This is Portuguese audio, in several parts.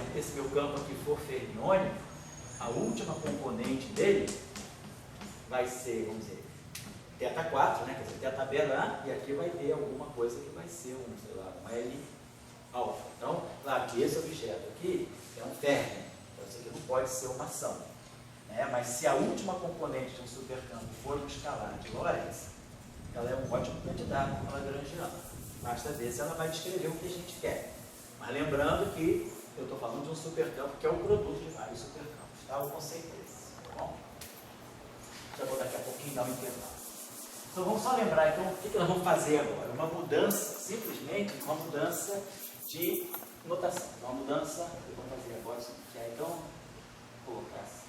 exemplo, esse meu campo aqui for fermiônico, a última componente dele vai ser, vamos dizer, θ 4, né? Quer dizer, θ beta, e aqui vai ter alguma coisa que vai ser sei lá, um L alfa. Então, claro que esse objeto aqui é um férmio, então isso aqui não pode ser uma ação. Né? Mas se a última componente de um supercampo for um escalar de Lorentz, ela é um ótimo candidato para uma lagrangiana. Basta ver se ela vai descrever o que a gente quer. Mas lembrando que eu estou falando de um supercampo que é o produto de vários supercampos, tá? O conceito é esse, tá bom? Já vou daqui a pouquinho dar um intervalo. Então vamos só lembrar, então, o que nós vamos fazer agora? Uma mudança, simplesmente uma mudança de notação. Então, uma mudança, eu vou fazer agora, que é então, colocar assim.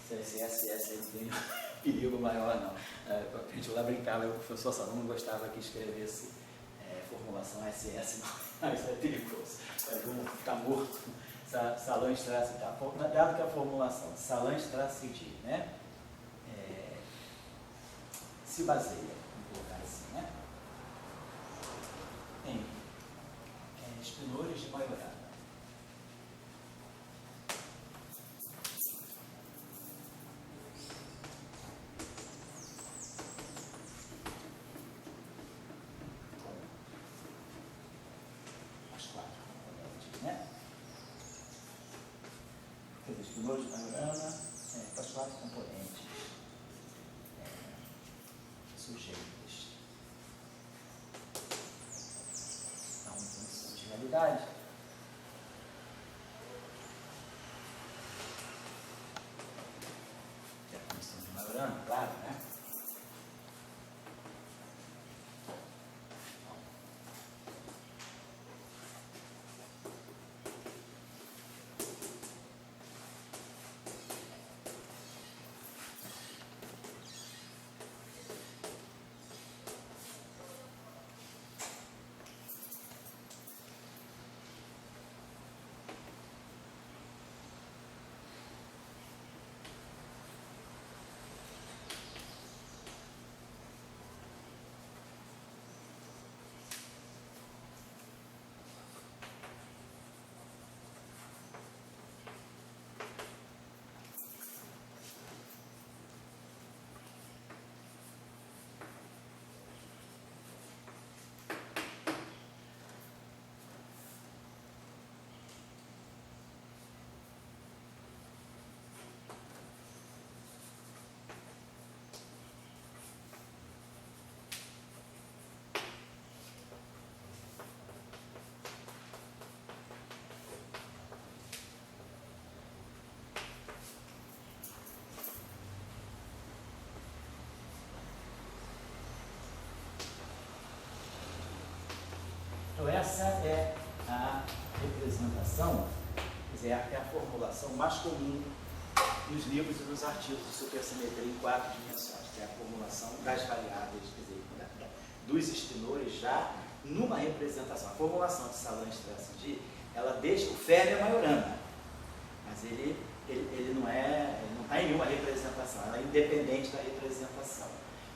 Esse SS aí não tem perigo maior, não. A gente lá brincava, o professor Salomão não gostava que escrevesse formulação SS, não, isso é perigoso. Vamos ficar morto. Salange traço de, dado que a formulação Salange traço de, né, se baseia, vamos colocar assim, né, em espinores de Majorana. Espinores de Majorana com as 4 componentes sujeitas. Então, função de realidade. É a função de Majorana, claro, né? Então essa é a representação, quer dizer, é a formulação mais comum nos livros e nos artigos de supersimetria em 4 dimensões, que é a formulação das variáveis, quer dizer, dos espinores já numa representação. A formulação de Salange traço de, ela deixa o férmio Majorana, mas ele não está em nenhuma representação, ela é independente da representação.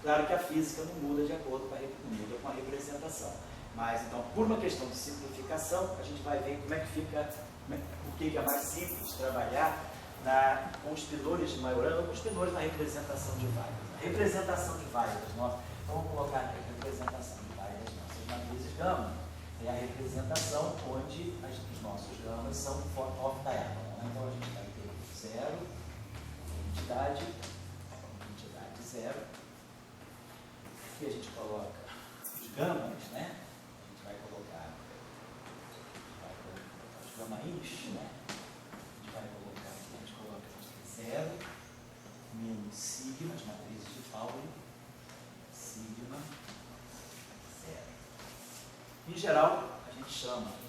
Claro que a física não muda de acordo com a representação. Mas, então, por uma questão de simplificação, a gente vai ver como é que fica, por que é mais simples trabalhar com os espinores de Majorana ou com os espinores na representação de Weierstrass. A representação de Weierstrass, então vamos colocar aqui a representação de Weierstrass, nossas matrizes gama, é a representação onde os nossos gamas são off-diagonal. Então, a gente vai ter 0, identidade 0, aqui a gente coloca os gamas, né? Vai colocar os gamains, né? A gente vai colocar aqui, a gente coloca 0, menos sigma, as matrizes de Pauli, sigma, 0. Em geral, a gente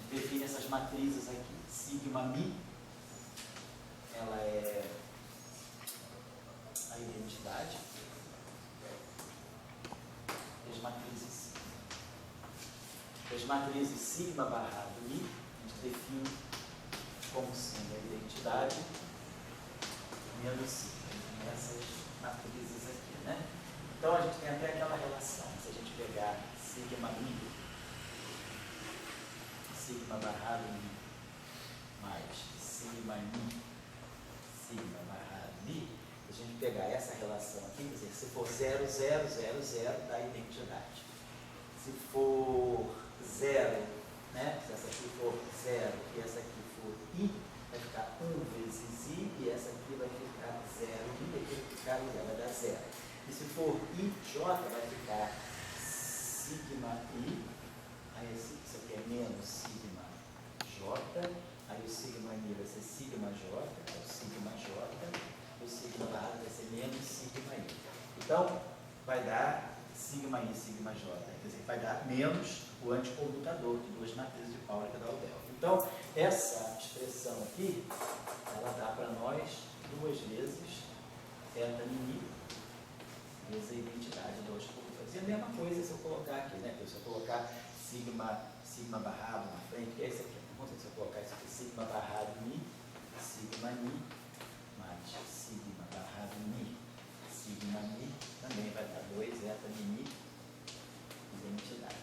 define essas matrizes aqui. Sigma mi, ela é a identidade, e as matrizes sigma barrado mi, a gente define como sendo a identidade. identidade menos sigma, nessas matrizes aqui, né? Então a gente tem até aquela relação, se a gente pegar sigma i, sigma barrado i, mais sigma i, sigma barrado i, se a gente pegar essa relação aqui, quer dizer, se for 0, 0, 0, 0, dá identidade. Se for 0, né? Se essa aqui for 0 e essa aqui for i, vai ficar 1 vezes i, e essa aqui vai ficar 0 i, e aqui vai ficar 0, vai dar 0. E se for ij, vai ficar sigma i, aí isso aqui é menos sigma j, aí o sigma i vai ser sigma j, aí o sigma j, o sigma barrado vai ser menos sigma i. Então, vai dar sigma i, sigma j, quer dizer, vai dar menos o anticomutador de duas matrizes de Pauli que dá o delta. Então, essa expressão aqui, ela dá para nós 2 vezes eta mini vezes a identidade do anticomutador. E a mesma coisa se eu colocar aqui, né? Se eu colocar sigma barrado na frente, que é esse aqui. Vamos ver se eu colocar isso aqui, sigma barrado mi, sigma mi, mais sigma barrado mi, sigma mi, também vai dar 2 eta mini identidade.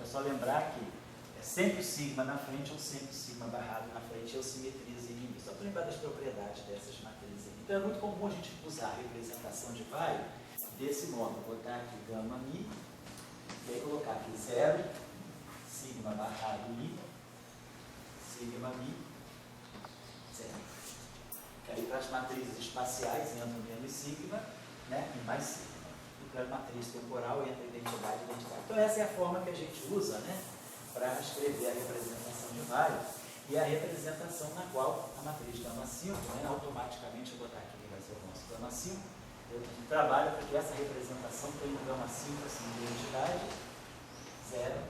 É só lembrar que é sempre o sigma na frente ou sempre o sigma barrado na frente, eu simetrizo em mim. Só para lembrar das propriedades dessas matrizes aqui. Então é muito comum a gente usar a representação de Weyl desse modo. Vou botar aqui gama mi, e aí colocar aqui 0, sigma barrado mi, sigma mi, 0. Que aí para as matrizes espaciais entra menos sigma, né, e mais sigma. Para a matriz temporal entra identidade e identidade. Então essa é a forma que a gente usa, né, para escrever a representação de Weyl e a representação na qual a matriz gama 5, né, automaticamente, eu vou botar aqui que vai ser o nosso gama 5, eu trabalho para que essa representação tenha um gama 5 assim, de identidade 0,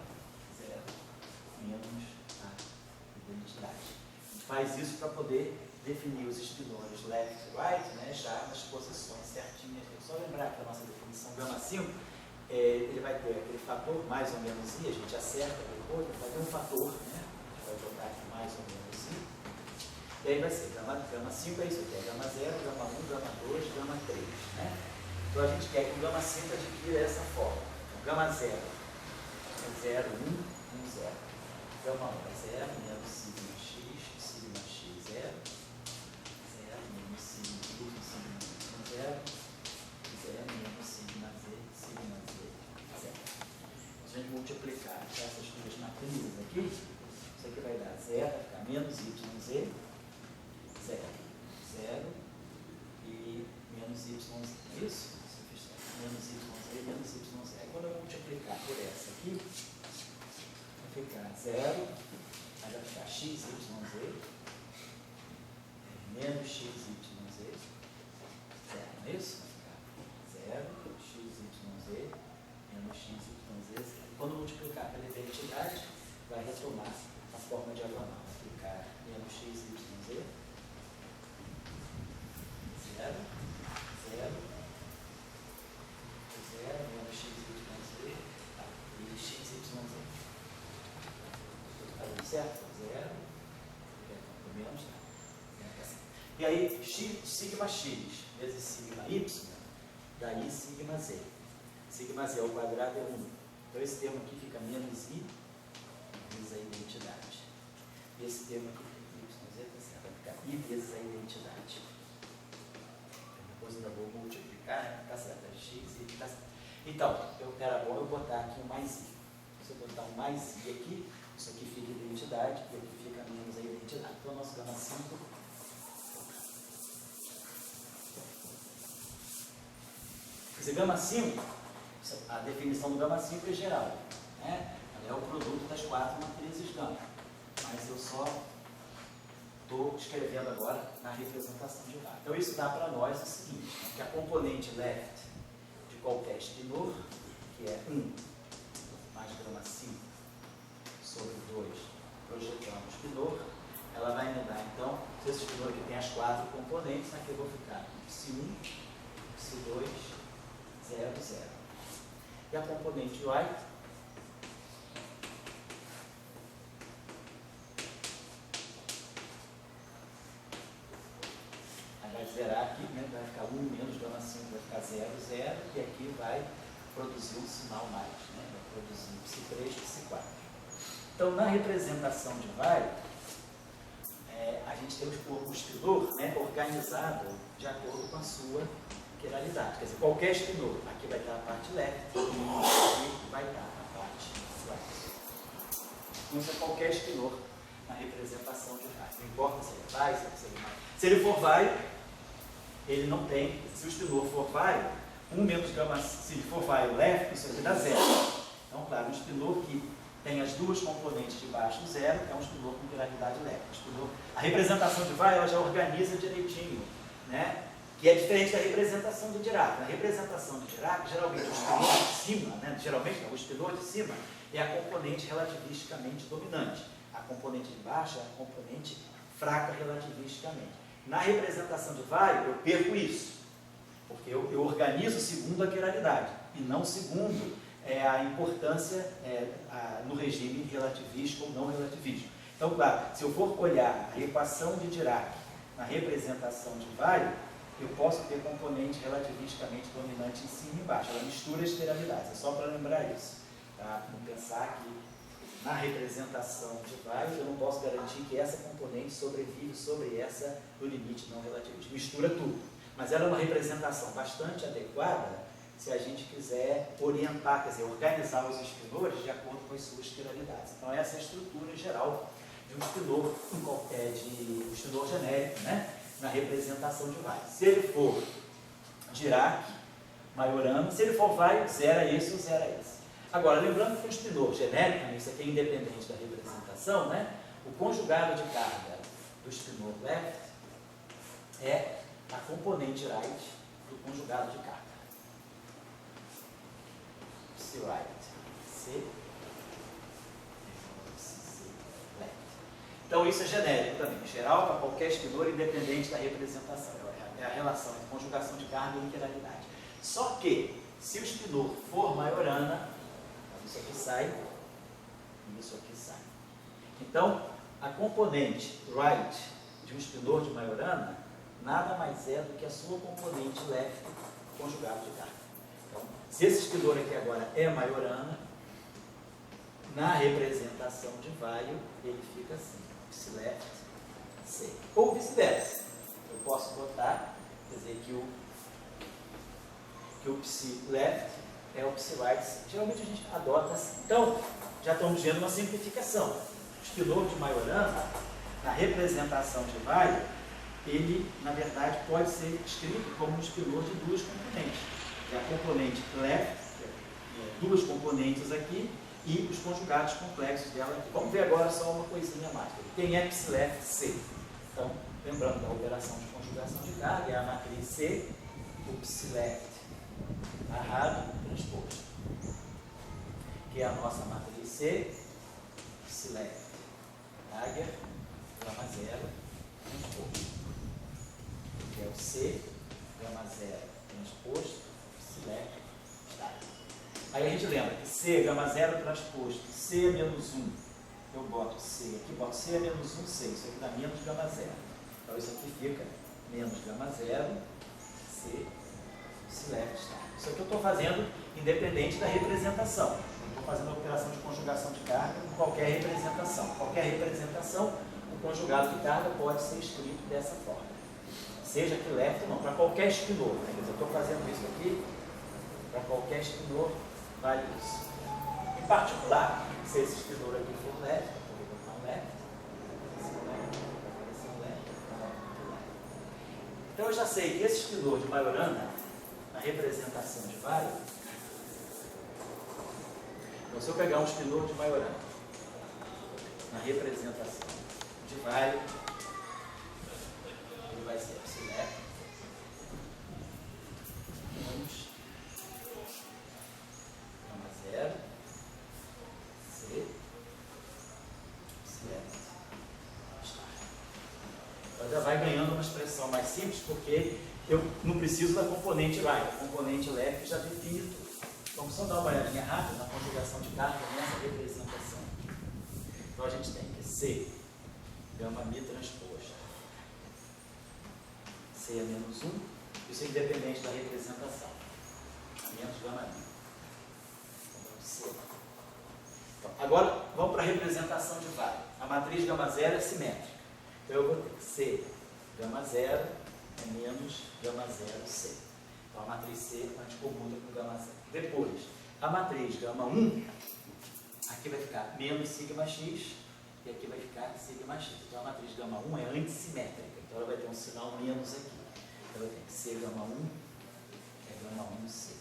0, menos a identidade. A gente faz isso para poder definir os espinores left e right, né, já nas posições certinhas. É só lembrar que a nossa definição gama 5, ele vai ter aquele fator mais ou menos i, a gente acerta depois, vai ter um fator, né, a gente vai botar aqui mais ou menos i, e aí vai ser gama 5 é isso aqui, é gama 0, gama 1, gama 2, gama 3, né? Então a gente quer que o gama 5 adquira essa forma. Então, gama 0 é 0, 1, 1, 0. Gama 1 é 0, menos sigma x, sigma x 0, 0, menos sigma y, sigma y 0, 0, menos sigma z, sigma z 0. Se a gente multiplicar essas duas matrizes aqui, isso aqui vai dar 0, vai ficar menos yz, 0, 0 e menos yz, isso? Menos yz, menos yz. Quando eu multiplicar por essa aqui, vai ficar 0, aí vai ficar xyz, menos xyz, 0, não é isso? Vai ficar 0, xyz, menos xyz, 0. Quando multiplicar pela identidade, vai retomar a forma diagonal. Vai ficar menos xyz, 0, 0, 0, menos xyz, e xyz. Está dando certo? 0, menos, e aí, sigma x vezes sigma y, daí sigma z. Sigma z ao quadrado é 1. Então esse termo aqui fica menos i vezes a identidade. E esse termo aqui fica y, vai ficar i vezes a identidade. Depois ainda vou multiplicar, né? Tá certo, é x e tá certo. Então, era bom eu botar aqui um mais i. Se eu botar um mais i aqui, isso aqui fica identidade e aqui fica menos a identidade. Então, o nosso gama 5. Esse gama 5, a definição do gama 5 é geral, né? Ela é o produto das 4 matrizes gama. Mas eu só estou escrevendo agora na representação de Weyl. Então, isso dá para nós o seguinte, né? Que a componente left de qualquer espinor, que é 1 mais gama 5 sobre 2, projetando o espinor, ela vai me dar, então, se esse espinor aqui tem as 4 componentes, aqui eu vou ficar psi1, psi2, 0, 0. E a componente y, vai zerar aqui, né? Vai ficar 1 menos gama 5, vai ficar 0, 0, e aqui vai produzir um sinal mais, né? Vai produzir psi3, psi4. Então, na representação de vai, a gente tem o espinor, né, organizado de acordo com a sua quiralidade. Quer dizer, qualquer espinor, aqui vai estar a parte left, aqui vai estar a parte right. Então, isso é qualquer espinor na representação de vai. Não importa se ele vai, se ele vai. Se ele for vai, ele não tem. Se o espinor for vai, 1 menos gama, se ele for vai left, isso aqui dá 0. Então, claro, um espinor que tem as duas componentes de baixo e 0 é um espinor com quiralidade left. A representação de vai, ela já organiza direitinho, né? Que é diferente da representação de Dirac. Na representação de Dirac, geralmente o espinor de cima, né? Geralmente não, o espinor de cima é a componente relativisticamente dominante. A componente de baixo é a componente fraca relativisticamente. Na representação de vai, eu perco isso, porque eu organizo segundo a quiralidade e não segundo a importância no regime relativístico ou não relativístico. Então, claro, se eu for olhar a equação de Dirac na representação de vai, eu posso ter componente relativisticamente dominante em cima e embaixo. Ela mistura as quiralidades, é só para lembrar isso. Tá? Não pensar que na representação de vai, eu não posso garantir que essa componente sobrevive sobre essa do limite não relativista. Mistura tudo. Mas ela é uma representação bastante adequada se a gente quiser orientar, quer dizer, organizar os espinores de acordo com as suas quiralidades. Então, essa é a estrutura geral de um espinor, de um espinor genérico, né? Na representação de vai. Se ele for Dirac, Majorana, se ele for vai, 0 é esse ou 0 é esse. Agora, lembrando que o espinor genérico, isso aqui é independente da representação, né? O conjugado de carga do espinor left é a componente right do conjugado de carga. Psi right, C left. Então isso é genérico também, geral para qualquer espinor independente da representação. É a relação entre conjugação de carga e quiralidade. Só que, se o espinor for Majorana, isso aqui sai e isso aqui sai. Então, a componente right de um espinor de Majorana nada mais é do que a sua componente left conjugado de carga. Então, se esse espinor aqui agora é Majorana, na representação de Weyl, ele fica assim, psi left, C. Ou vice-versa. Eu posso botar, quer dizer, que o psi left é o psi right. Geralmente a gente adota assim. Então, já estamos vendo uma simplificação. O espinor de Majorana, na representação de Weyl, ele, na verdade, pode ser escrito como um espinor de duas componentes. É a componente left, duas componentes aqui, e os conjugados complexos dela aqui. Vamos ver agora só uma coisinha mais. Quem é psi left C? Então, lembrando da operação de conjugação de carga, é a matriz C, o psi left narrado transposto, que é a nossa matriz C, psi left Lager, gama 0, transposto, que é o C, gama 0, transposto, psi left Lager. Aí a gente lembra que C, gama 0 transposto, C menos 1, eu boto C, aqui boto C menos 1, C, isso aqui dá menos gama 0. Então isso aqui fica menos gama 0, C, psi left Lager. Isso aqui eu estou fazendo independente da representação. Eu estou fazendo a operação de conjugação de carga em qualquer representação. Qualquer representação, o conjugado de carga pode ser escrito dessa forma. Seja que left ou não, para qualquer espinor. Né? Quer dizer, eu estou fazendo isso aqui, para qualquer espinor, vale isso. Em particular, se esse espinor aqui for left, eu vou botar um left, esse left. Então eu já sei que esse espinor de Majorana, na representação de Weyl, então se eu pegar um espinor de Majorana na representação de Weyl, ele vai ser psi left menos gama 0, C, psi left. Então já vai ganhando uma expressão mais simples, porque eu não preciso da componente right, a componente left já define tudo. Vamos só dar uma olhadinha rápida na conjugação de carga nessa representação. Então a gente tem que C, gama mi transposto, C é menos 1, isso é independente da representação. Menos gama I. Então, C. Então, agora, vamos para a representação de vale. A matriz gama 0 é simétrica. Então, eu vou ter que C gama 0 é menos gama 0 C. Então, a matriz C anticomuta com gama 0. Depois, a matriz gama 1, aqui vai ficar menos sigma x e aqui vai ficar sigma x. Então, a matriz gama 1 é antissimétrica. Então, ela vai ter um sinal menos aqui. Então, eu tenho que C gama 1 é gama 1C.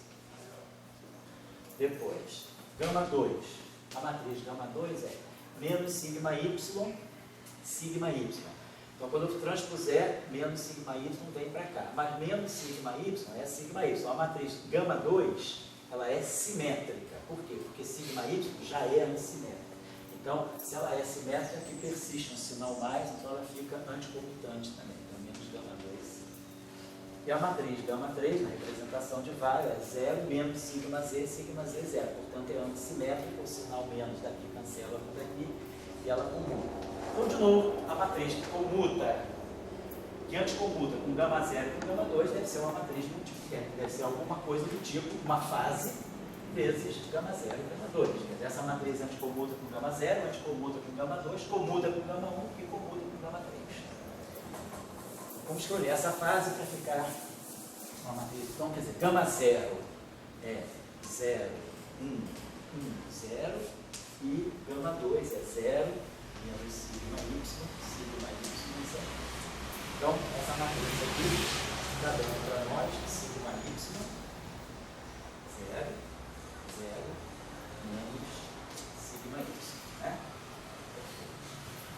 Depois, gama 2. A matriz gama 2 é menos sigma y, sigma y. Então, quando eu transpuser, menos sigma y vem para cá. Mas menos sigma y é sigma y. A matriz gama 2, ela é simétrica. Por quê? Porque sigma y já é antissimétrica. Então, se ela é simétrica, aqui persiste um sinal mais, então ela fica anticomutante também. Então, menos gama 2. E a matriz gama 3, na representação de vale, é 0 menos sigma z 0. Portanto, é antissimétrica, o sinal menos daqui cancela com daqui e ela comuta. Então, de novo, a matriz que comuta, que anticomuta com gama 0 e com gama 2, deve ser uma matriz multiplicada, deve ser alguma coisa do tipo, uma fase vezes gama 0 e gama 2. Essa matriz anticomuta com gama 0, anticomuta com gama 2, comuta com gama 1 e comuta com gama 3. Vamos escolher essa fase para ficar uma matriz. Então, quer dizer, gama 0 é 0, 1, 1, 0 e gama 2 é 0 menos sigma y, 0. Então, essa matriz aqui está dando para nós sigma y, 0, 0 menos sigma y. Né?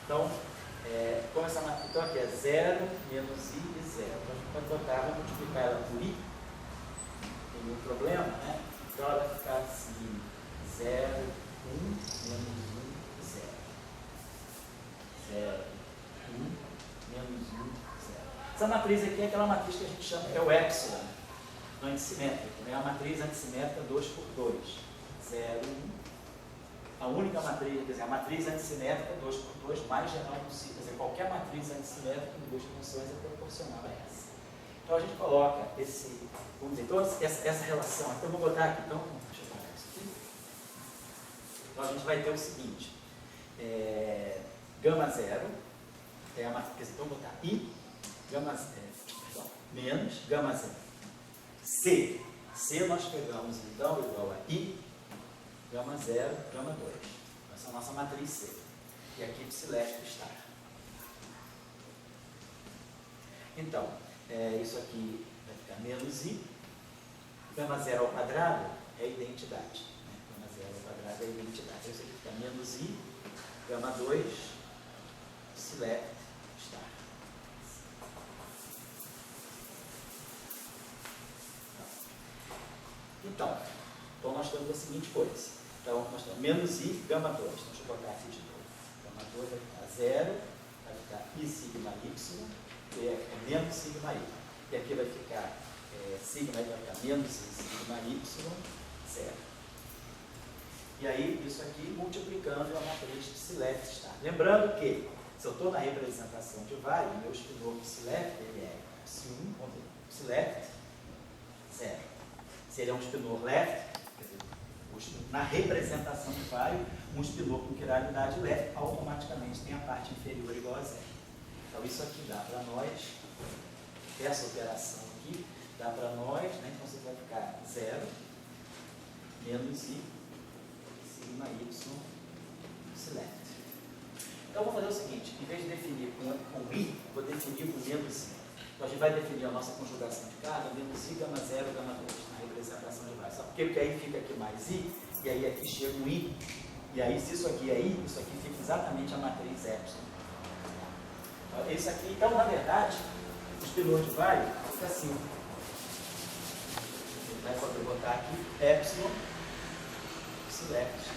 Então, como essa matriz, então aqui é 0 menos i e 0. Então, a gente pode botar, vamos multiplicar ela por i, não tem nenhum problema, né? Então, ela vai ficar assim: 0, 1 menos 1, 0. 0, 1, menos 1, 0. Essa matriz aqui é aquela matriz que a gente chama, é o epsilon, no antissimétrico, né? A matriz antissimétrica 2 por 2. 0, 1. A única matriz, quer dizer, a matriz antissimétrica 2 por 2 mais geral possível. Quer dizer, qualquer matriz antissimétrica em duas dimensões é proporcional a essa. Então a gente coloca esse, vamos dizer, então, essa relação. Então eu vou botar aqui, então, deixa eu botar isso aqui. Então a gente vai ter o seguinte: gama 0, é a matriz, quer dizer, então vou botar I, gama 0, menos gama 0. C. C nós pegamos então igual a I, gama 0, gama 2. Essa é a nossa matriz C. E aqui psileste está. Então, isso aqui vai ficar menos I. Gama 0 ao quadrado é identidade. Né? Gama 0 ao quadrado é identidade. Então, isso aqui fica menos I, gama 2, psileste está. Então, nós temos a seguinte coisa. Então, nós temos menos I, gama 2. Então, deixa eu botar aqui de novo. Gama 2 vai ficar 0, vai ficar I sigma Y, que é menos sigma Y. E aqui vai ficar sigma, vai ficar menos I sigma Y, 0. E aí, isso aqui multiplicando a matriz psileste está. Lembrando que, se eu estou na representação de vale, o meu espinor psileste, ele é psi1, psileste, 0. Se ele é um espinor left, na representação de vale, um espinor com quiralidade left automaticamente tem a parte inferior igual a 0. Então isso aqui dá para nós, essa operação aqui, dá para nós, né? Então você vai ficar 0 menos I sigma Y select. Então eu vou fazer o seguinte: em vez de definir com I, vou definir com menos I. Então a gente vai definir a nossa conjugação de carga menos I, gama 0, gama 2, na representação de vale. Só porque aí fica aqui mais I, e aí aqui chega um I, e aí se isso aqui é I, isso aqui fica exatamente a matriz epsilon. Isso aqui, então na verdade, o espinor de vale fica assim. Ele vai poder botar aqui epsilon select.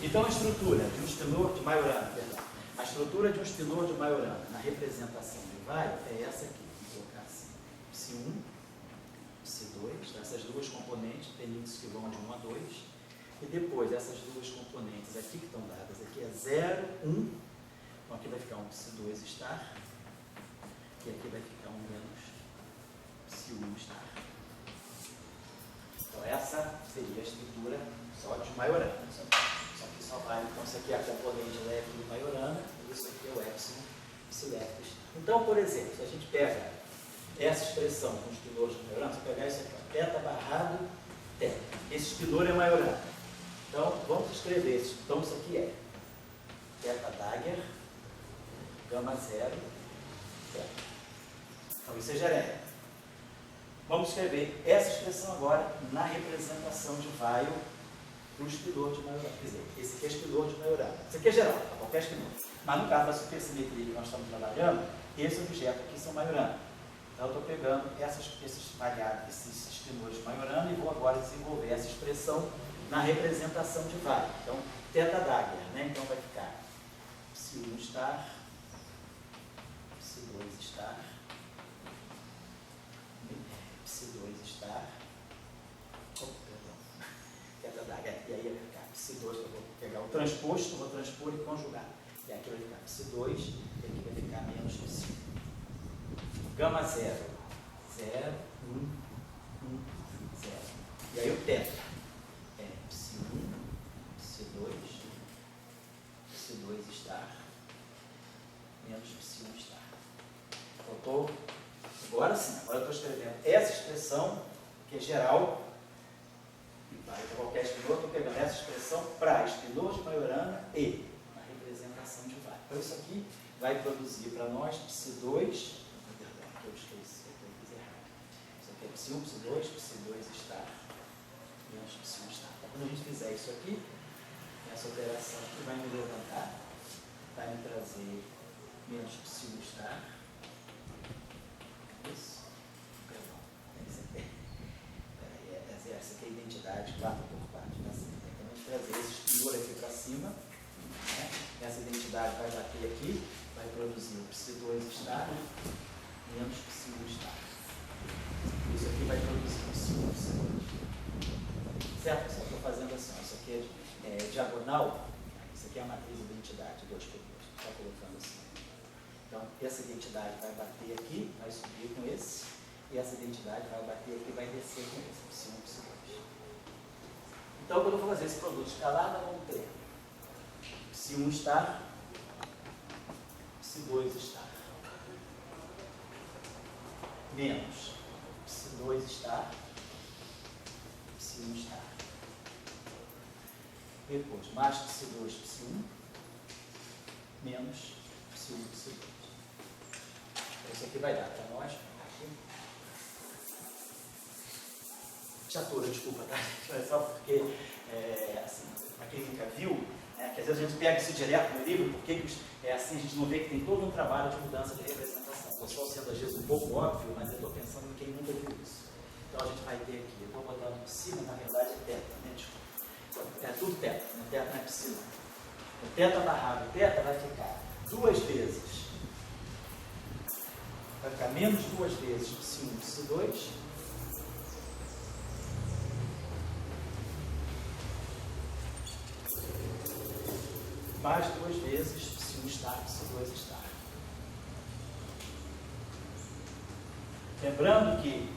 Então a estrutura de um espinor de Majorana, a estrutura de um espinor de Majorana na representação de vale é essa aqui. Vou colocar assim: psi1, psi2, essas duas componentes têm índices que vão de 1 a 2. E depois essas duas componentes aqui que estão dadas, aqui é 0, 1, Então aqui vai ficar um psi2 estar, e aqui vai ficar um menos psi1 estar. Então essa seria a estrutura só de Majorana. Só que só vale, então isso aqui é a componente leve de Majorana, e isso aqui é o epsilon psilépticos. Então, por exemplo, se a gente pega essa expressão com os pilores de Majorana, se pegar isso aqui, ó, teta barrado teta. Esse pilor é Majorana. Então, vamos escrever isso. Então, isso aqui é teta Dagger, gama zero, teta. Então, isso é Jeremiah. Vamos escrever essa expressão agora na representação de Weil para o espilor de Majorana. Quer dizer, esse aqui é espilor de Majorana. Isso aqui é geral, para qualquer espilor. Mas no caso da supersimetria que nós estamos trabalhando, esse objeto aqui são Majorana. Então, eu estou pegando esses variáveis, esses espilores de Majorana e vou agora desenvolver essa expressão na representação de Weil. Então, teta Dagger, né? Então, vai ficar psi1 estar, psi2 estar, psi2 estar, teta Dagger, e aí vai ficar psi2, eu vou pegar o transposto, vou transpor e conjugar. E aqui vai ficar psi2, e aqui vai ficar menos psi. Gama 0, 0, 1, 1, 0. E aí o teta é psi1, psi2, psi2 estar, menos psi1 estar. Faltou? Agora sim, agora eu estou escrevendo essa expressão, que é geral, e para qualquer espilor, estou pegando essa expressão para espilor de Majorana e na representação de Weil. Então isso aqui vai produzir para nós psi2, eu esqueci, eu fiz errado. Isso aqui é psi1, psi2, psi2 estar, menos psi1 estar. Então, quando a gente fizer isso aqui, essa operação aqui vai me levantar, vai me trazer menos psi1 estar. Isso. Perdão. Essa aqui é a identidade 4x4. Então, a gente trazer esse espilor aqui para cima. Né? Essa identidade vai bater aqui, vai produzir o psi2 estar menos psi1 estar. Isso aqui vai produzir psi1, psi2. Certo? Só estou fazendo assim. Isso aqui é diagonal. Isso aqui é a matriz de identidade 2 por 2. Estou colocando assim. Então, essa identidade vai bater aqui, vai subir com esse. E essa identidade vai bater aqui e vai descer com esse. Psi1, psi2. Então, quando eu for fazer esse produto escalar, nós vamos ter psi1 estar, psi2 estar, menos psi2 estar, psi1 estar. Depois, mais psi2, psi1, menos psi1, psi2. Isso aqui vai dar para nós. Aqui. Chatura, desculpa, tá? É só porque, assim, para quem nunca viu, que às vezes a gente pega isso direto no livro, porque assim a gente não vê que tem todo um trabalho de mudança de representação. Estou só sendo às vezes um pouco óbvio, mas eu estou pensando em quem nunca viu isso. Então a gente vai ter aqui, eu estou botando psi, na verdade é teta, né? Desculpa. É tudo teta, né? Teta não é psi. O teta barrado teta vai ficar 2 vezes. Vai ficar menos 2 vezes psi1, psi2. Mais 2 vezes psi1 estar, psi2 estar. Lembrando que,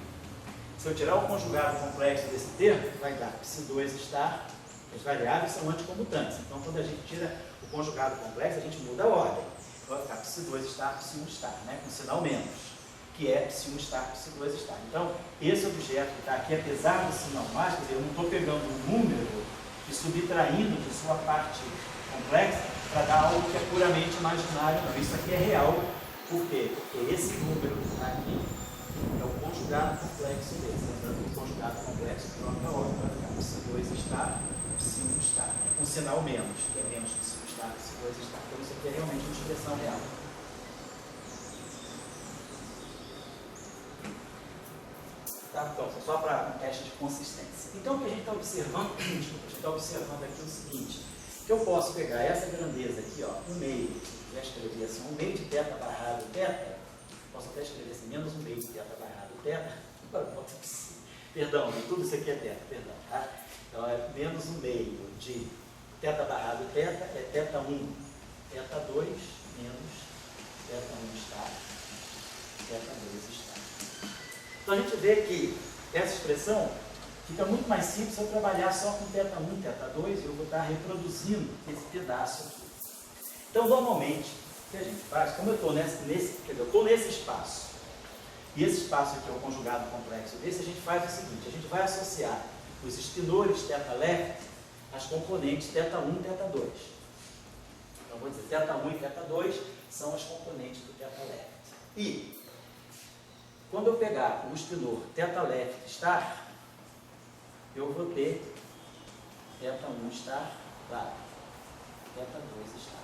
se eu tirar o conjugado complexo desse termo, vai dar psi2 estar. As variáveis são anticomutantes. Então, quando a gente tira o conjugado complexo, a gente muda a ordem. Vai ficar psi2 estar, psi1 estar, né? Com sinal menos, que é psi1 estar, psi2 estar. Então, esse objeto que está aqui, apesar do sinal mais, quer dizer, eu não estou pegando um número e subtraindo de sua parte complexa para dar algo que é puramente imaginário. Não, isso aqui é real. Por quê? Porque esse número que está aqui é o conjugado complexo dele. Lembrando que o conjugado complexo troca a ordem, vai ficar psi2 estar, psi1 estar. Um sinal menos, que é menos psi1 estar, psi2 estar. Então isso aqui é realmente uma expressão real. Tá? Então, só para um teste de consistência. Então o que a gente está observando, a gente está observando aqui o seguinte, que eu posso pegar essa grandeza aqui, ó, 1/2, já escrever assim, 1/2 de teta barrado teta, posso até escrever assim, menos 1/2 de teta barrado teta, perdão, tudo isso aqui é teta, perdão, tá? Então é menos 1/2 de teta barrado teta, é teta 1, teta 2, menos θ1 estar, θ2 estar. Então a gente vê que essa expressão fica muito mais simples se eu trabalhar só com θ1, θ2, e eu vou estar reproduzindo esse pedaço aqui. Então, normalmente, o que a gente faz, como eu estou nesse espaço, e esse espaço aqui é o conjugado complexo desse, a gente faz o seguinte, a gente vai associar os espinores θ left às componentes θ1 e θ2. Então, vou dizer, θ1 e θ2 são as componentes do θ left. E, quando eu pegar o espinor θ left star, eu vou ter θ1 star lá, θ2 star.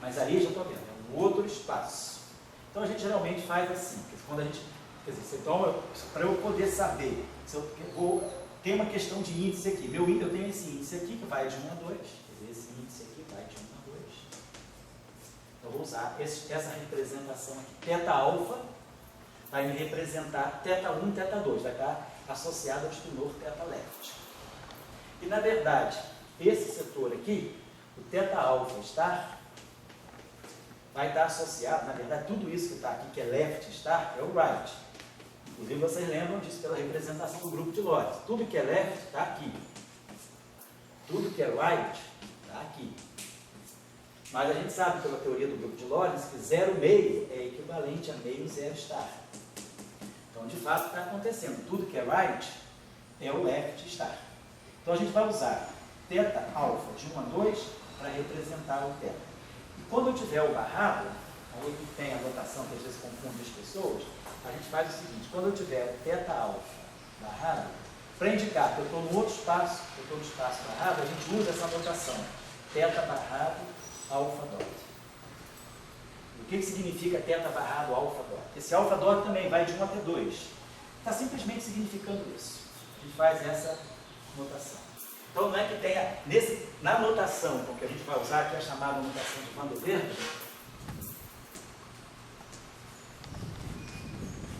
Mas aí já estou vendo, é um outro espaço. Então a gente geralmente faz assim, quando a gente, quer dizer, você toma, para eu poder saber, se eu vou, tem uma questão de índice aqui, eu tenho esse índice aqui que vai de 1 a 2, quer dizer, esse índice aqui vai de 1 a 2. Então eu vou usar essa representação aqui, θ alfa, vai me representar θ1 e θ2, vai estar associado ao espinor θ left. E na verdade, esse setor aqui, o θ alfa star, vai estar associado, na verdade, tudo isso que está aqui, que é left star, é o right. Inclusive, vocês lembram disso pela representação do grupo de Lorentz. Tudo que é left está aqui. Tudo que é right está aqui. Mas a gente sabe pela teoria do grupo de Lorentz que 0 meio é equivalente a meio 0 star. Então, de fato, está acontecendo. Tudo que é right é o left star. Então, a gente vai usar θ alfa de 1 a 2 para representar o θ. Quando eu tiver o barrado, aí que tem a notação que às vezes confunde as pessoas, a gente faz o seguinte, quando eu tiver o θ alfa barrado, para indicar que eu estou no outro espaço, eu estou no espaço barrado, a gente usa essa notação, θ barrado, alfa dot. O que significa θ barrado, alfa dot? Esse alfa dot também vai de 1 até 2. Está simplesmente significando isso. A gente faz essa notação. Então, não é que tenha, na notação que a gente vai usar, que é a chamada notação de Van der Waals,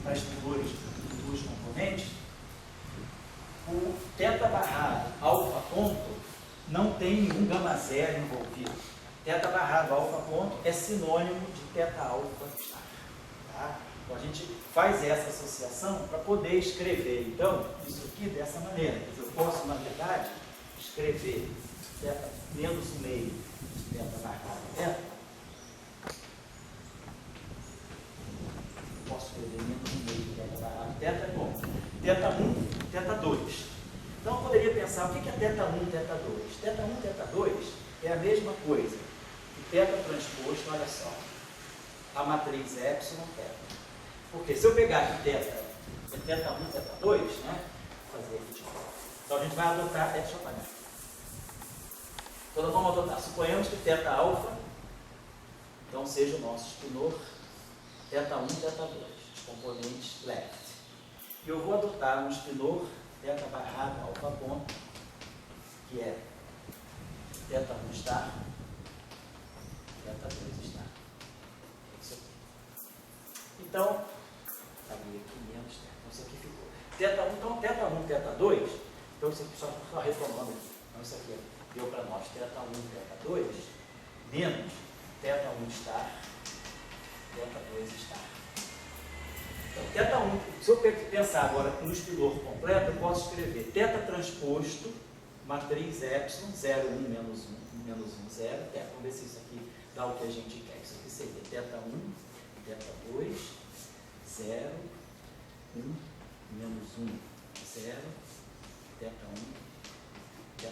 para as figuras de duas componentes, o θ barrado alfa ponto não tem nenhum gama zero envolvido. Θ barrado alfa ponto é sinônimo de θ alfa star. Tá? Então, a gente faz essa associação para poder escrever, então, isso aqui dessa maneira. Eu posso, na verdade, escrever θ menos o meio de θ barrado θ. Posso escrever menos o meio de θ barrado θ é bom. θ1, θ2. Então eu poderia pensar, o que é θ1 e θ2? θ1 e θ2 é a mesma coisa que θ transposto, olha só, a matriz epsilon θ. Porque se eu pegar aqui θ, é θ1, θ2, né? Vou fazer aqui de novo. Então a gente vai adotar, deixa eu apagar. Então nós vamos adotar, suponhamos que θ alfa, então seja o nosso espinor θ1 e θ2, os componentes left. E eu vou adotar um espinor θ barrado alfa ponto, que é θ1 star, θ2 star. Isso aqui. Então, sabia aqui menos θ, então isso aqui ficou. θ1, então θ1, θ2, então isso aqui só retomando aqui. Então isso aqui deu para nós θ1, θ2, menos θ1 star, θ2 star. Então, θ1, se eu pensar agora no espinor completo, eu posso escrever θ transposto, matriz epsilon, 0, 1, menos 1, 0, θ. Vamos ver se isso aqui dá o que a gente quer. Isso aqui seria θ1, θ2, 0, 1, menos 1, 0, θ1, θ2.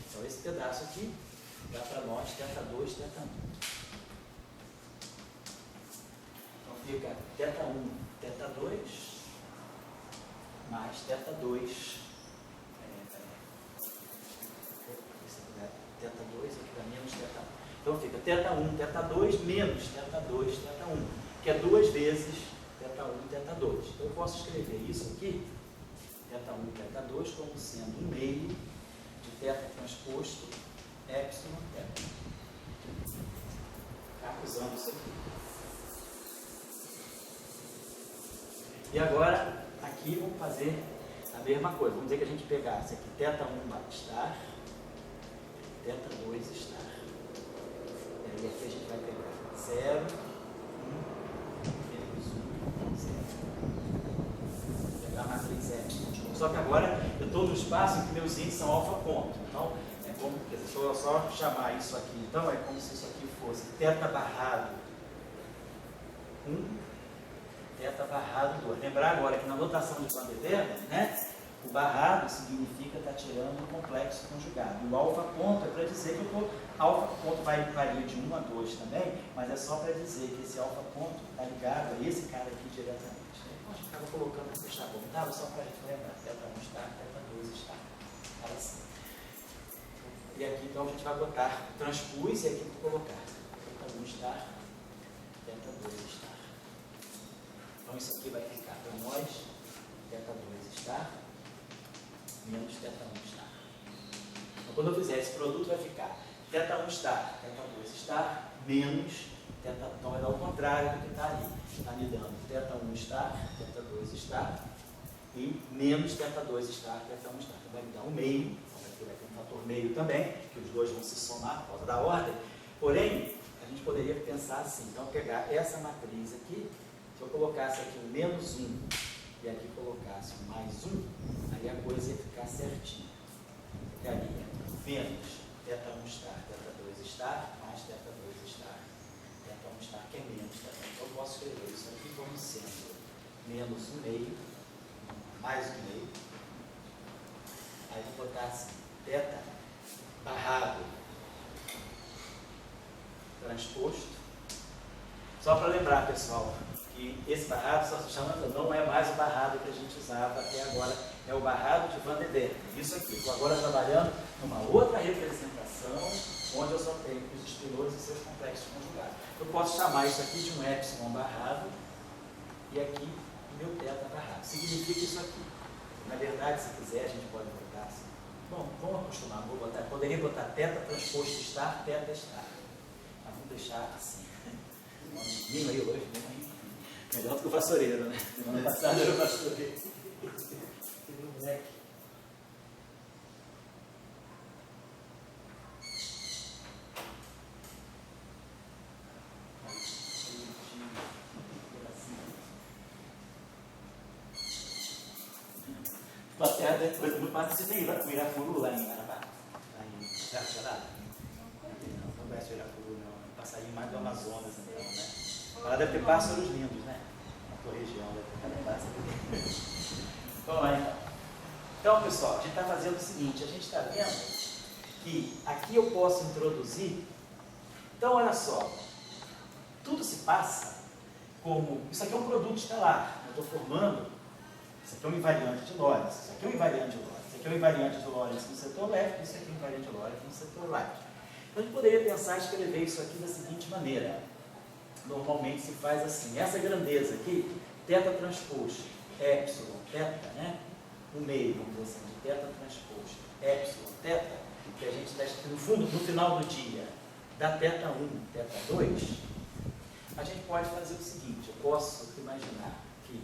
Então, esse pedaço aqui dá para nós θ2, θ1. Então, fica θ1, θ2, mais θ2, θ2 aqui dá menos θ1. Então, fica θ1, θ2, menos θ2, θ1, que é 2 vezes θ1, θ2. Então, eu posso escrever isso aqui, θ1, θ2, como sendo 1 meio de θ transposto, epsilon, θ. Tá? Usando isso aqui. E agora, aqui vamos fazer a mesma coisa. Vamos dizer que a gente pegasse aqui θ1 star, θ2 star. E aí aqui a gente vai pegar 0, 1, menos 1, 0. Vou pegar a matriz epsilon. Só que agora eu estou no espaço em que meus índices são alfa ponto. Então, é como, se eu só chamar isso aqui, então é como se isso aqui fosse θ barrado 1, θ barrado 2. Lembrar agora que na notação de Van der Waals, né, o barrado significa estar tirando um complexo conjugado. E o alfa ponto é para dizer que eu estou. Alfa ponto varia de 1 a 2 também, mas é só para dizer que esse alfa ponto está ligado a esse cara aqui diretamente. Então a gente estava colocando aqui, está bom, estava só para a gente lembrar. θ1 está, θ2 está. Era assim. E aqui então a gente vai botar o transpus e aqui vou colocar θ1 está, θ2 está. Então isso aqui vai ficar para nós, θ2 está, menos θ1 está. Então quando eu fizer esse produto vai ficar θ1 está, θ2 está, menos θ, então vai dar o contrário do que está ali. Está me dando θ1 está, θ2 está, e menos θ2 está, θ1 está. Então vai me dar um meio, então aqui vai ter um fator meio também, que os dois vão se somar por causa da ordem. Porém, a gente poderia pensar assim, então pegar essa matriz aqui, se eu colocasse aqui um menos 1 e aqui colocasse um mais 1, aí a coisa ia ficar certinha. Ficaria menos θ1 está, θ2 está, mais θ2 está, θ1 está, que é menos θ1. Então eu posso escrever isso aqui como sendo menos 1 meio, mais 1 meio. Aí vou botar assim, θ barrado transposto. Só para lembrar, pessoal, que esse barrado só se chama, não é mais o barrado que a gente usava até agora, é o barrado de Van der Waals. Isso aqui, estou agora trabalhando numa outra representação, onde eu só tenho os espinores e seus complexos conjugados. Eu posso chamar isso aqui de um epsilon barrado, e aqui meu θ barrado. Significa isso aqui. Na verdade, se quiser, a gente pode botar assim. Bom, vamos acostumar, poderia botar θ transposto estar, θ estar. Mas vamos deixar assim. Menino aí hoje, né? Melhor do que o vassoureiro, né? Semana passada era o vassoureiro. Moleque. Até depois eu participei do Irapuru lá em Marabá, lá em Jardim. Não conhece o Irapuru, não. Passarinho mais do Amazonas, então, né? Ela deve ter pássaros lindos, né? Na tua região deve ter cada pássaro. Vamos lá, então. Então, pessoal, a gente está fazendo o seguinte, a gente está vendo que aqui eu posso introduzir. Então, olha só, tudo se passa como, isso aqui é um produto escalar, eu estou formando, isso aqui é um invariante de Lorentz, isso aqui é um invariante de Lorentz, isso aqui é um invariante de Lorentz no setor left, isso aqui é um invariante de Lorentz no setor right. Então, a gente poderia pensar em escrever isso aqui da seguinte maneira. Normalmente se faz assim, essa grandeza aqui, θ transposto, epsilon, θ, né? O meio, vamos dizer assim, de θ transposto, epsilon, θ, que a gente está no fundo, no final do dia, da θ1, θ2, a gente pode fazer o seguinte, eu posso imaginar que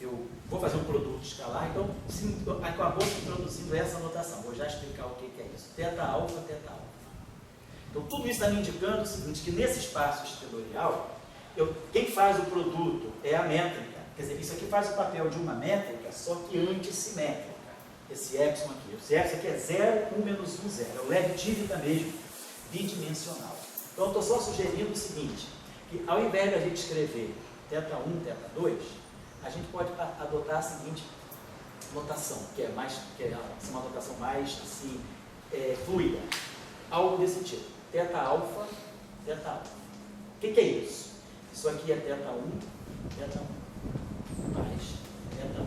eu vou fazer um produto escalar, então acabou se introduzindo essa notação, vou já explicar o que é isso, θ alfa, θ alfa. Então tudo isso está me indicando o seguinte, que nesse espaço estelorial, quem faz o produto é a métrica. Quer dizer, isso aqui faz o papel de uma métrica, só que antissimétrica. Esse epsilon aqui. Esse epsilon aqui é 0, 1 menos 1, 0. É o leve-típica mesmo, bidimensional. Então, eu estou só sugerindo o seguinte, que ao invés de a gente escrever θ1, θ2, a gente pode adotar a seguinte notação, que é uma notação mais assim, fluida. Algo desse tipo. Θ alfa, θ alfa. O que é isso? Isso aqui é θ1, θ1. Mais θ2,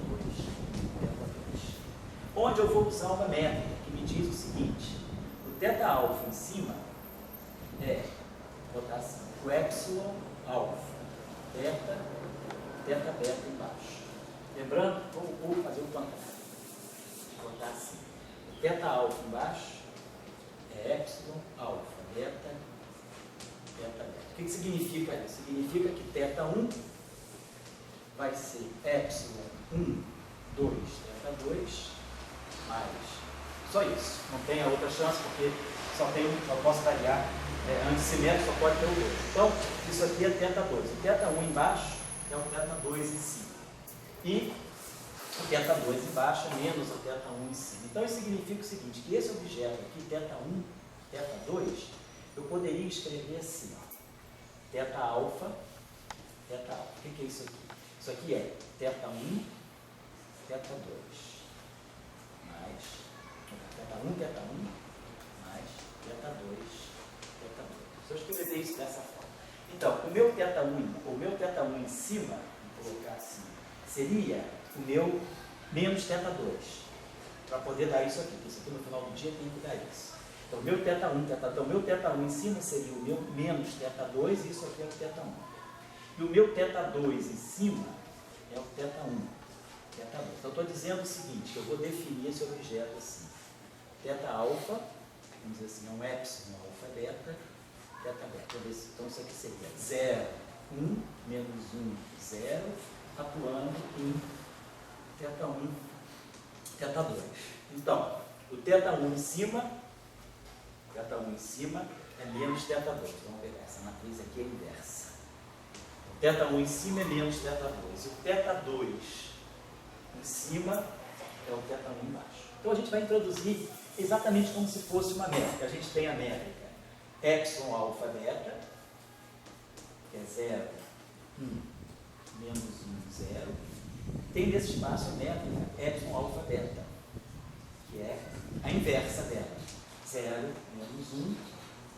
θ2. Onde eu vou usar uma métrica que me diz o seguinte, o θ alfa em cima é, botar assim, o epsilon alfa, θ beta embaixo. Lembrando, vou fazer o contrário. Vou botar assim, o θ alfa embaixo é epsilon alfa, beta. O que significa isso? Significa que θ1 vai ser epsilon 1, 2, θ2, mais. Só isso. Não tem a outra chance, porque só posso variar antissimétrico, só pode ter o 2. Então, isso aqui é θ2. O θ1 embaixo é o θ2 em cima. E o θ2 embaixo é menos o θ1 em cima. Então, isso significa o seguinte, que esse objeto aqui, θ1, θ2, eu poderia escrever assim, ó, θα, θα. O que é isso aqui? Isso aqui é θ1, θ2, mais θ1, θ1, mais θ2, θ2. Se eu escrever isso dessa forma. Então, o meu θ1 em cima, vou colocar assim, seria o meu menos θ2, para poder dar isso aqui, porque isso aqui no final do dia tem que dar isso. Então, o meu θ1 em cima seria o meu menos θ2, e isso aqui é o θ1. E o meu θ2 em cima é o θ1. Então, eu estou dizendo o seguinte, que eu vou definir esse objeto assim. Θα, vamos dizer assim, é um epsilon, alfa, beta, θ beta. Então, isso aqui seria 0, 1, menos 1, 0, atuando em θ1, θ2. Então, o θ1 em cima é menos θ2. Vamos pegar essa matriz aqui, é inversa. O θ1 em cima é menos θ2. O θ2 em cima é o θ1 embaixo. Então, a gente vai introduzir exatamente como se fosse uma métrica. A gente tem a métrica epsilon, alfa, beta, que é 0, 1, menos 1, 0. Tem nesse espaço a métrica epsilon, alfa, beta, que é a inversa dela. 0, menos 1,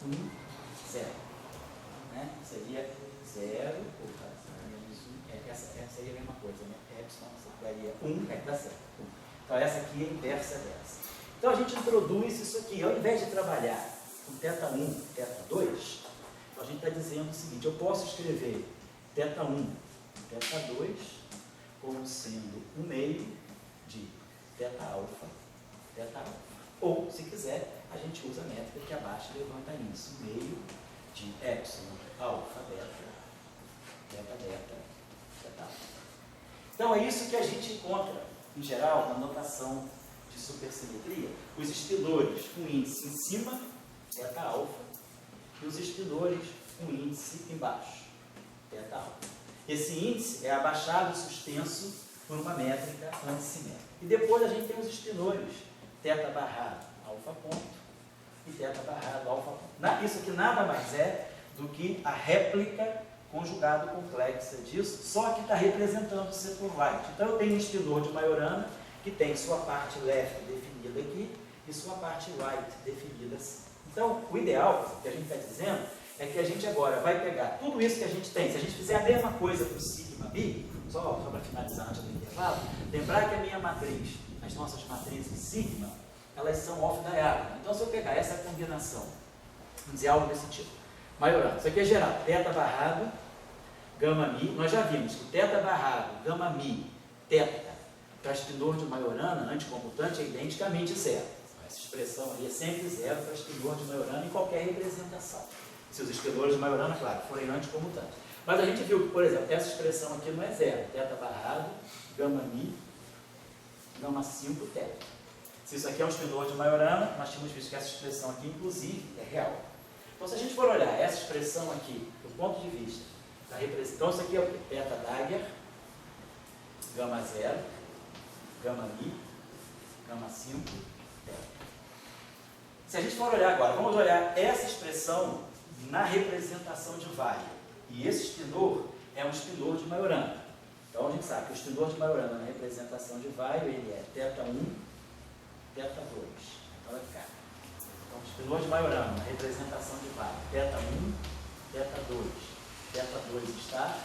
1, 0. Né? Seria 0, menos 1, essa seria a mesma coisa, né? Epsilon daria 1, dá certo. 1. Então, essa aqui é a inversa dessa. Então, a gente introduz isso aqui. Ao invés de trabalhar com θ1, θ2, a gente está dizendo o seguinte, eu posso escrever θ1 e θ2 como sendo o meio de θα, θα. Ou, se quiser, a gente usa a métrica que abaixo levanta isso, meio de epsilon, alfa, beta, beta, θ. Então, é isso que a gente encontra, em geral, na notação de supersimetria, os espinores com índice em cima, θα, e os espinores com índice embaixo, θα. Esse índice é abaixado e suspenso por uma métrica antissimétrica. E depois a gente tem os espinores, θ barrado, alfa ponto, e θ barrado, alfa ponto. Isso aqui nada mais é do que a réplica conjugado complexa disso, só que está representando o setor right. Então, eu tenho um espinor de Majorana que tem sua parte left definida aqui e sua parte right definida assim. Então, o ideal, que a gente está dizendo, é que a gente agora vai pegar tudo isso que a gente tem. Se a gente fizer a mesma coisa para o sigma bi, só para finalizar antes do intervalo, lembrar que a minha matriz, as nossas matrizes sigma, elas são off-diagonal. Então, se eu pegar essa combinação, vamos dizer algo desse tipo, Majorana, isso aqui é geral, θ barrado, gama mi, nós já vimos que θ barrado, gama mi, θ, para espinor de Majorana, anticomutante, é identicamente zero. Essa expressão aí é sempre zero para espinor de Majorana em qualquer representação. Se os espinores de Majorana, claro, forem anticomutantes. Mas a gente viu que, por exemplo, essa expressão aqui não é zero. Θ barrado, gama mi, gama 5, θ. Se isso aqui é um espinor de Majorana, nós tínhamos visto que essa expressão aqui, inclusive, é real. Então, se a gente for olhar essa expressão aqui, do ponto de vista da representação, então isso aqui é o que? Θ Dagger, gama 0, gama mi, gama 5, θ. Se a gente for olhar agora, vamos olhar essa expressão na representação de Weyl. E esse espinor é um espinor de Majorana. Então, a gente sabe que o espinor de Majorana na representação de Weyl, ele é θ1, θ2. Olha cá. Então, o espinor de Majorana na representação de Weyl, θ1, θ2. θ2 está,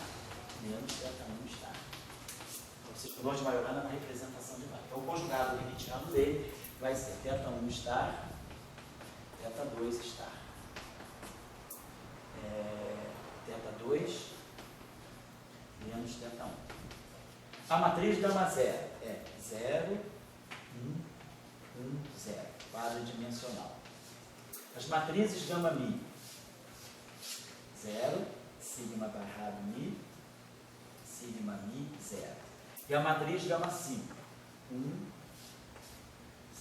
menos θ1 está. Então, esse espinor de Majorana na representação de Weyl. Então, o conjugado limitiano dele vai ser θ1 estar, θ2 estar. θ2 menos θ1. A matriz gama 0 é 0, 1, 1, 0, quadridimensional. As matrizes gama mi, 0, sigma barrado mi, sigma mi, 0. E a matriz gama 5, 1,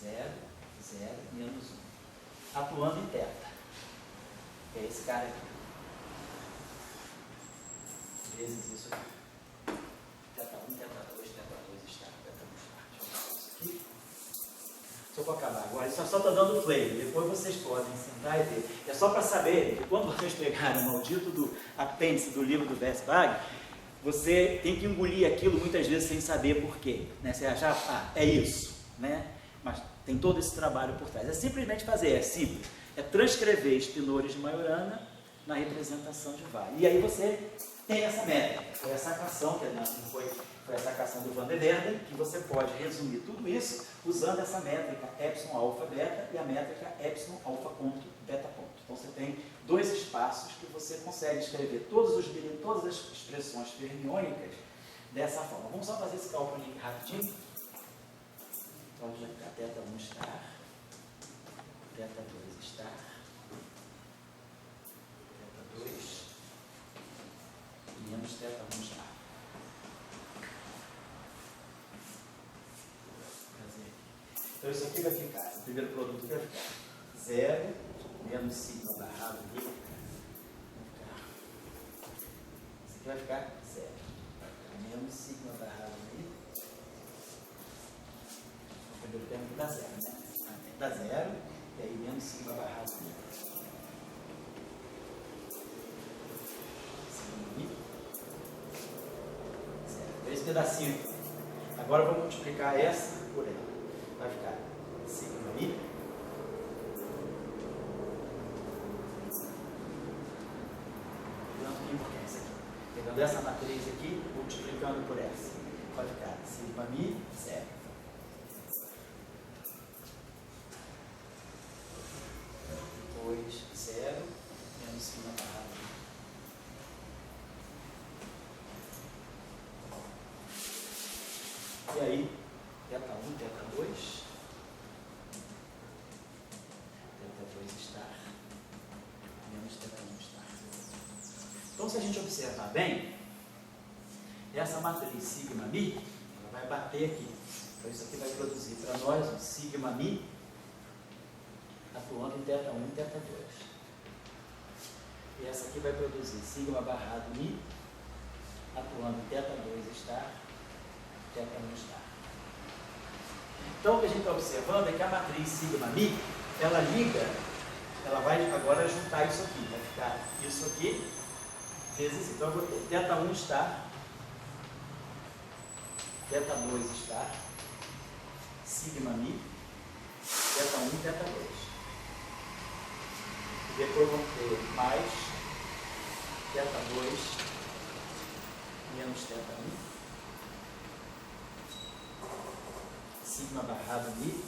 0, 0, menos 1. atuando em teta. Que é esse cara aqui. Vezes isso aqui. Teta 1, teta 2, teta 2, estar, teta 1, start. Deixa eu fazer isso aqui. Só para acabar agora, isso só está dando play. Depois vocês podem sentar e ver. É só para saber que quando vocês pegarem o maldito do apêndice do livro do Westphal, você tem que engolir aquilo muitas vezes sem saber por quê. Né? Você achar, é isso. Né? Mas tem todo esse trabalho por trás. É simplesmente fazer, é simples. É transcrever Spinores de Majorana na representação de Weyl. E aí você tem essa métrica. Foi essa sacação, que não foi a sacação do Van der Waerden, que você pode resumir tudo isso usando essa métrica epsilon alfa beta e a métrica epsilon alfa ponto beta ponto. Então você tem dois espaços que você consegue escrever todas as expressões fermiônicas dessa forma. Vamos só fazer esse cálculo aqui rapidinho. Então vai ficar teta 1 star, teta 2 star, teta 2 menos teta 1 star. Então isso aqui vai ficar, o primeiro produto vai ficar 0 menos sigma barrado aqui. Isso aqui vai ficar 0. Vai ficar menos sigma barrado ali. O primeiro termo que dá 0, né? Dá 0, e aí menos sigma barrado ali. Sigma ali. 0. Esse pedacinho. Agora vamos multiplicar essa por ela. Vai ficar sigma i pegando essa matriz aqui, multiplicando por essa, vai ficar sigma mi 0. Depois 0 menos sigma barrado. E aí teta 1, teta 2, teta 2 star, menos teta 1 star. Então, se a gente observar bem, essa matriz sigma mi, ela vai bater aqui. Então, isso aqui vai produzir para nós um sigma mi atuando em teta 1 e teta 2. E essa aqui vai produzir sigma barrado mi atuando em teta 2 star, teta 1 star. Então, o que a gente está observando é que a matriz sigma mi, ela liga, ela vai agora juntar isso aqui, vai ficar isso aqui, vezes, então eu vou ter teta 1 star, teta 2 star, sigma mi, teta 1 e teta 2. E depois vou ter mais teta 2 menos teta 1. Sigma barrado mi,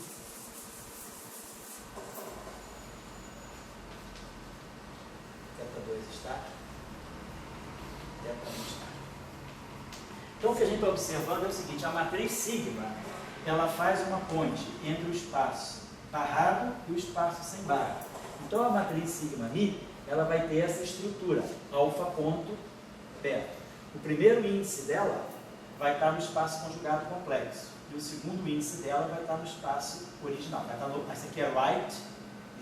teta 2 star, teta 1 star. Então o que a gente está observando é o seguinte, a matriz sigma, ela faz uma ponte entre o espaço barrado e o espaço sem barra. Então a matriz sigma mi, ela vai ter essa estrutura, alfa ponto beta. O primeiro índice dela vai estar no espaço conjugado complexo. E o segundo índice dela vai estar no espaço original. Vai estar no, esse aqui é right,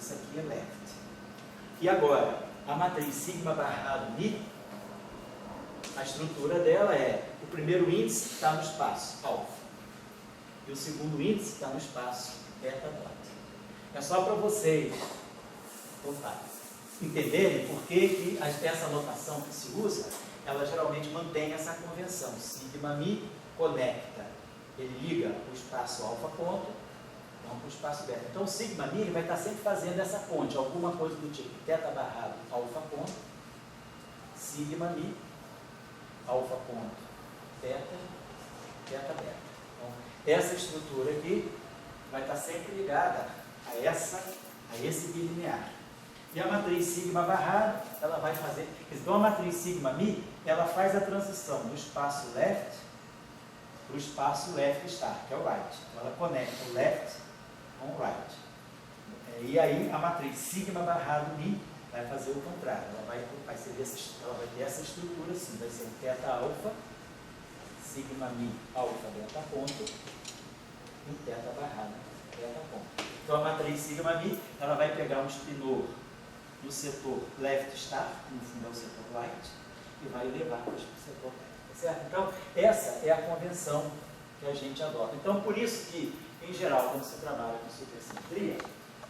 isso aqui é left. E agora, a matriz sigma barrado mi, a estrutura dela é, o primeiro índice está no espaço alfa. E o segundo índice está no espaço beta dot. É só para vocês entenderem por que essa notação que se usa, ela geralmente mantém essa convenção. Sigma mi conecta, ele liga o espaço alfa ponto, então para o espaço beta. Então o sigma mi ele vai estar sempre fazendo essa ponte, alguma coisa do tipo teta barrado alfa ponto, sigma mi, alfa ponto, beta, beta beta. Então essa estrutura aqui vai estar sempre ligada a esse bilinear. E a matriz sigma barrado, ela vai fazer, então a matriz sigma mi, ela faz a transição do espaço left para o espaço left star, que é o right. Então ela conecta o left com o right. E aí a matriz sigma barrado mi vai fazer o contrário. Ela vai ter essa estrutura assim, vai ser um teta alfa, sigma mi alfa beta ponto, e um teta barrado beta ponto. Então a matriz sigma mi, ela vai pegar um espinor no setor left star, que no fundo é o setor right, e vai levar para o setor left, certo? Então essa é a convenção que a gente adota. Então por isso que, em geral, quando você trabalha com supersimetria,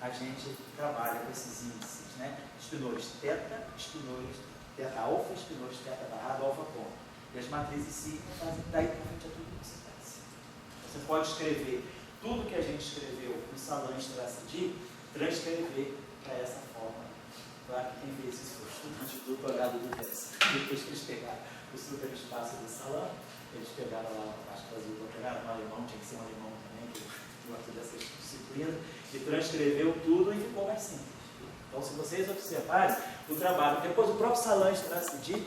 a gente trabalha com esses índices, né? Espinores teta, espinores teta alfa, espinores teta barrado, alfa ponto. E as matrizes sigma fazem daí para frente a tudo que você faz. Você pode escrever tudo que a gente escreveu no Salan-Strassi, transcrever para essa forma. Claro que quem fez isso foi o estudante do doutorado do Vess. Depois que eles pegaram o superespaço do Salan, eles pegaram lá, acho que fazia o doutorado no alemão, tinha que ser um alemão também, que gosta dessas disciplinas, e transcreveu tudo e ficou mais simples. Então, se vocês observarem o trabalho, depois o próprio Salan-Strassi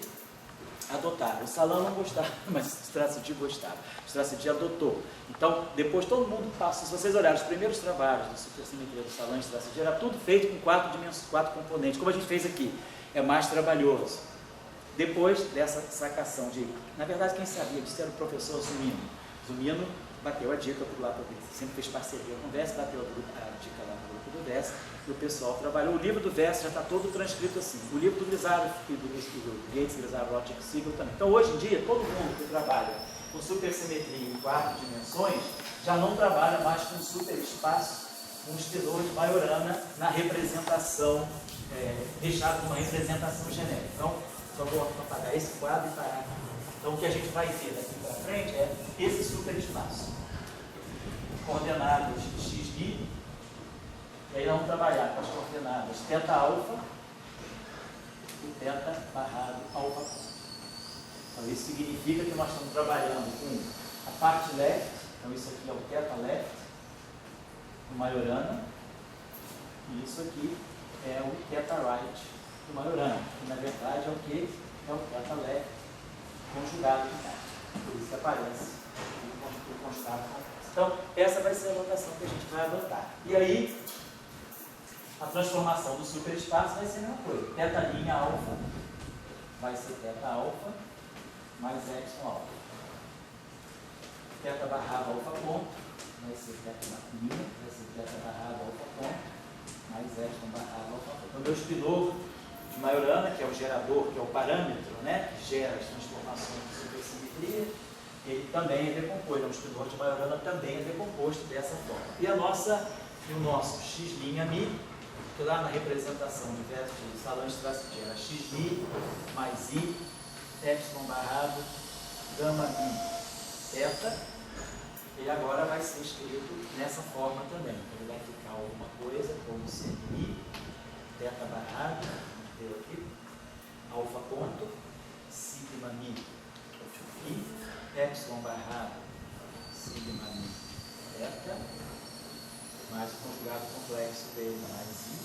adotaram. O Salan não gostava, mas o Strassi gostava. O Strassi adotou. Então, depois todo mundo passa. Se vocês olharem os primeiros trabalhos de supersimetria do Salan-Strassi, era tudo feito com 4 componentes, como a gente fez aqui. É mais trabalhoso. Depois dessa sacação de... Na verdade, quem sabia disso era o professor Zumino. Zumino bateu a dica lá para ele. Sempre fez parceria com o Vess, bateu a dica lá no grupo do Vess. E o pessoal trabalhou. O livro do Vess já está todo transcrito assim. O livro do Grisaro, do Gates, Grisaro, Roth e Siegel também. Então, hoje em dia, todo mundo que trabalha com supersimetria em 4 dimensões já não trabalha mais com superespaço, com espinor de Majorana na representação, deixado uma representação genérica. Então, só vou apagar esse quadro e parar. Então, o que a gente vai ver daqui para frente é esse superespaço. Coordenadas xi, e aí vamos trabalhar com as coordenadas θ alfa e θ barrado alfa. Então, isso significa que nós estamos trabalhando com a parte left, então isso aqui é o θ left, do Majorana, e isso aqui é o θ right do Majorana, que na verdade é o que? É o θ left conjugado de cá. Por isso que aparece o conjugado. Então, essa vai ser a notação que a gente vai adotar. E aí, a transformação do superespaço vai ser a mesma coisa. Θ' alfa vai ser θ alfa mais epsilon alfa. Θ barrado alfa ponto vai ser θ' vai ser θ barrado alfa ponto mais epsilon barrado alfa ponto. Então, meu espinor de Majorana, que é o gerador, que é o parâmetro, né, que gera as transformações de supersimetria, ele também é decomposto. O espinor de Majorana também é decomposto dessa forma. E o nosso x' mi, que lá na representação de Salan-Strassi era xi mais i, epsilon barrado, gama mi, θ, e agora vai ser escrito nessa forma também. Ele vai ficar alguma coisa como CI, θ barrado, deu aqui, alfa ponto, sigma mi, i, epsilon barrado, sigma mi, θ, mais o conjugado complexo dele, mais i,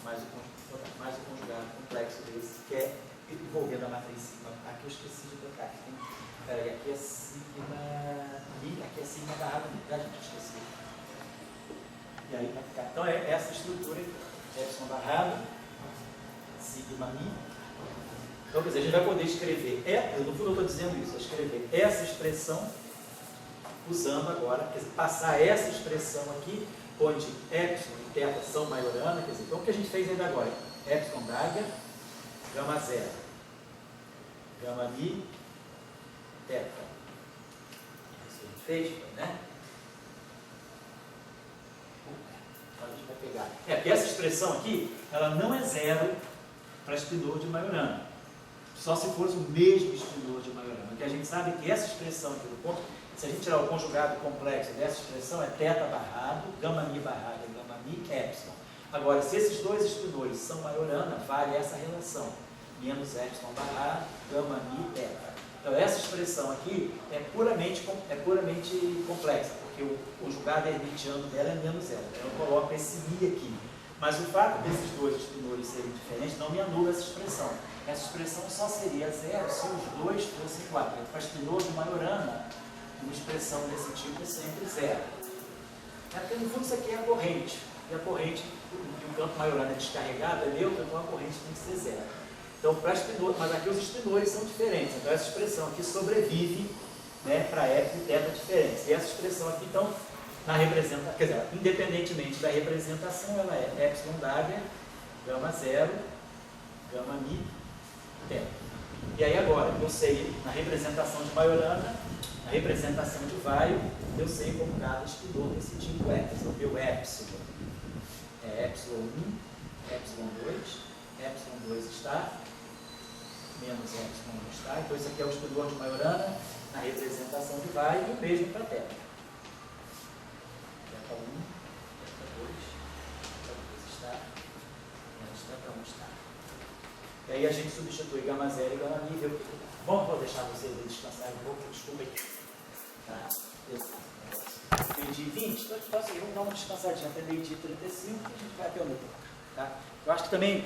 mais o conjugado complexo desse, que é envolvendo a matriz sigma. Aqui eu esqueci de trocar. Peraí, aqui é sigma mi, aqui é sigma barrado mi. Já a gente esqueceu. E aí vai ficar. Então é essa estrutura aqui. Epsilon barrado, sigma mi. Então, quer dizer, a gente vai poder escrever, no fundo eu estou dizendo isso, escrever essa expressão usando agora, quer dizer, passar essa expressão aqui, onde epsilon e θ são Majorana, quer dizer, então o que a gente fez ainda agora? Epsilon Dagger, gama zero, gama mi, θ. Isso a gente fez, né? Agora a gente vai pegar. Porque essa expressão aqui, ela não é zero para espinor de Majorana. Só se fosse o mesmo espinor de Majorana. Porque a gente sabe que essa expressão aqui do ponto, se a gente tirar o conjugado complexo dessa expressão, é θ barrado, gama mi barrado, gama mi, epsilon. Agora, se esses dois espinores são Majorana, vale essa relação. Menos epsilon barrado, gama mi, θ. Então, essa expressão aqui é puramente complexa, porque o conjugado hermitiano dela é menos zero. Então, eu coloco esse mi aqui. Mas o fato desses dois espinores serem diferentes não me anula essa expressão. Essa expressão só seria zero se os dois fossem 4. Para espinor de Majorana, uma expressão desse tipo é sempre zero. Porque no fundo isso aqui é a corrente. E a corrente, o campo Majorana é descarregado, é neutro, então a corrente tem que ser zero. Então, para espinor, mas aqui os espinores são diferentes. Então essa expressão aqui sobrevive né, para epsilon e teta diferentes. E essa expressão aqui, então, na representação, quer dizer, independentemente da representação, ela é epsilon Dagger, gama zero, gama mi, teta. E aí agora, eu sei, na representação de Majorana, na representação de Weyl, eu sei como cada estudou desse tipo epsilon. Meu epsilon é epsilon 1, epsilon 2, epsilon 2 está, menos epsilon 1 está. Então isso aqui é o estudor de Majorana na representação de Weyl e o mesmo para teta. Teta 1, teta 2, teta 2 está, menos teta 1 está. E aí a gente substitui gama zero e gama mi. Bom, vou deixar vocês descansarem um pouco, desculpa aí. Tá, meio-dia 20, então vamos dar uma descansadinha até meio-dia 35 e a gente vai até o metrô. Tá? Eu acho que também